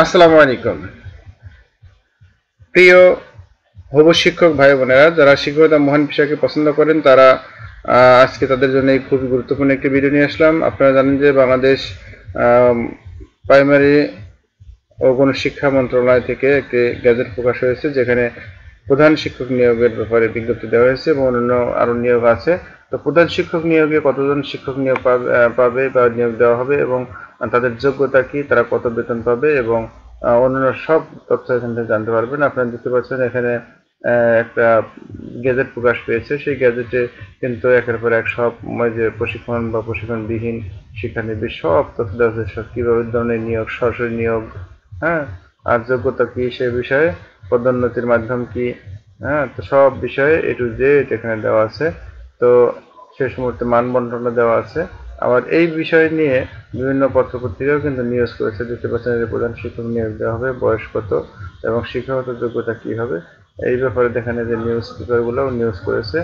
আসসালামু আলাইকুম। প্রিয় হবু শিক্ষক ভাই বোনেরা, যারা শিক্ষকতা মহান পেশাকে পছন্দ করেন তারা আজকে তাদের জন্য এই খুবই গুরুত্বপূর্ণ একটি ভিডিও নিয়ে আসলাম। আপনারা জানেন যে বাংলাদেশ প্রাইমারি ও গণশিক্ষা মন্ত্রণালয় থেকে একটি গ্যাজেট প্রকাশ হয়েছে, যেখানে প্রধান শিক্ষক নিয়োগের ব্যাপারে বিজ্ঞপ্তি দেওয়া হয়েছে এবং অন্যান্য আরও নিয়োগ আছে। তো প্রধান শিক্ষক নিয়োগে কতজন শিক্ষক নিয়োগ পাবে বা নিয়োগ দেওয়া হবে এবং তাদের যোগ্যতা কি, তারা কত বেতন পাবে এবং অন্যান্য সব তথ্য এখান থেকে জানতে পারবেন। আপনারা দেখতে পাচ্ছেন এখানে একটা গ্যাজেট প্রকাশ পেয়েছে। সেই গ্যাজেটে কিন্তু একের পর এক সব যে প্রশিক্ষণ বা প্রশিক্ষণবিহীন শিক্ষানবিশ সব তথ্য দেওয়া হয়েছে, কীভাবে ধরনের নিয়োগ, সরাসরি নিয়োগ, হ্যাঁ, আর যোগ্যতা কি সে বিষয়ে, পদোন্নতির মাধ্যম কি, হ্যাঁ, তো সব বিষয়ে এ টু জেড এখানে দেওয়া আছে। তো শেষ মুহূর্তে মানবন্টনও দেওয়া আছে। আবার এই বিষয় নিয়ে বিভিন্ন পত্রপত্রিকাও কিন্তু নিউজ করেছে। দেখতে পাচ্ছেন যে প্রধান শিক্ষক নিয়োগ দেওয়া হবে, বয়স কত এবং শিক্ষাগত যোগ্যতা কি হবে, এই ব্যাপারে দেখেন যে নিউজ পেপারগুলোও নিউজ করেছে,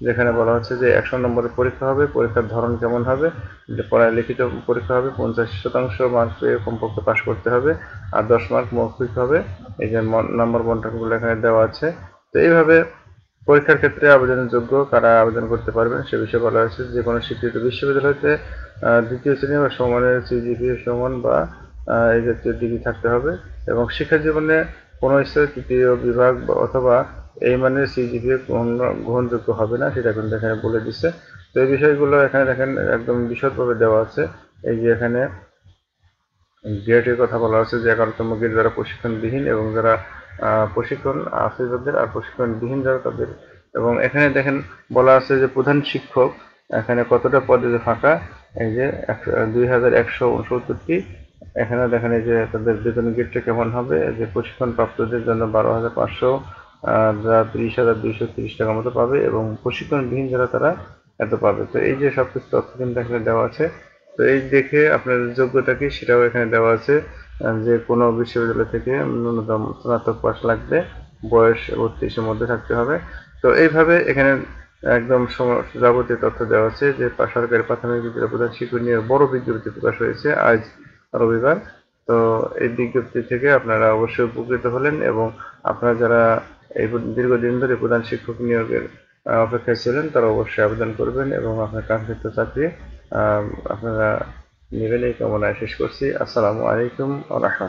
যেখানে বলা হচ্ছে যে 100 নম্বরের পরীক্ষা হবে, পরীক্ষার ধরন কেমন হবে, যে পড়ায় লিখিত পরীক্ষা হবে, 50% মার্ক পেয়ে কমপক্ষে পাশ করতে হবে, আর 10 মার্ক মৌখিক হবে। এই যে নম্বর বন্টনগুলো এখানে দেওয়া আছে। তো এইভাবে পরীক্ষার ক্ষেত্রে আবেদনের যোগ্য কারা আবেদন করতে পারবেন সে বিষয়ে বলা হয়েছে। যে কোনো স্বীকৃত বিশ্ববিদ্যালয়তে দ্বিতীয় শ্রেণী বা সমানের সিজিপিএ সমান বা এই জাতীয় ডিগ্রি থাকতে হবে এবং শিক্ষা জীবনে কোনো স্তরে তৃতীয় বিভাগ অথবা এই মানের সিজিপিএ গ্রহণযোগ্য হবে না, সেটা কিন্তু এখানে বলে দিচ্ছে। তো এই বিষয়গুলো এখানে দেখেন একদম বিশদভাবে দেওয়া আছে। এই যে এখানে গ্রেডের কথা বলা হচ্ছে যে 11তম গ্রেড যারা প্রশিক্ষণবিহীন এবং যারা প্রশিক্ষণ আছে যাদের, আর প্রশিক্ষণবিহীন যারা তাদের। এবং এখানে দেখেন বলা আছে যে প্রধান শিক্ষক এখানে কতটা পদে যে ফাঁকা, এই যে 2169টি। এখানে দেখেন এই যে তাদের বেতন গ্রেডটা কেমন হবে, যে প্রশিক্ষণ প্রাপ্তদের জন্য 12,500, যারা 30,230 টাকা মতো পাবে এবং প্রশিক্ষণবিহীন যারা তারা এত পাবে। তো এই যে সবকিছু তথ্য কিন্তু এখানে দেওয়া আছে। তো এই দেখে আপনার যোগ্যতা কি সেটাও এখানে দেওয়া আছে, যে কোনো বিশ্ববিদ্যালয় থেকে ন্যূনতম স্নাতক পাস লাগবে, বয়স 32-এর মধ্যে থাকতে হবে। তো এইভাবে এখানে একদম যাবতীয় তথ্য দেওয়া আছে। যে সরকারি প্রাথমিক বিদ্যালয় প্রধান শিক্ষক নিয়ে বড় বিজ্ঞপ্তি প্রকাশ হয়েছে আজ রবিবার। তো এই বিজ্ঞপ্তি থেকে আপনারা অবশ্যই উপকৃত হলেন এবং আপনারা যারা এই দীর্ঘদিন ধরে প্রধান শিক্ষক নিয়োগের অপেক্ষায় ছিলেন তারা অবশ্যই আবেদন করবেন এবং আপনার কাঙ্ক্ষিত চাকরি আপনারা নেবেন, এই কামনায় শেষ করছি। আসসালামু আলাইকুম ওয়া রাহমাতুল্লাহ।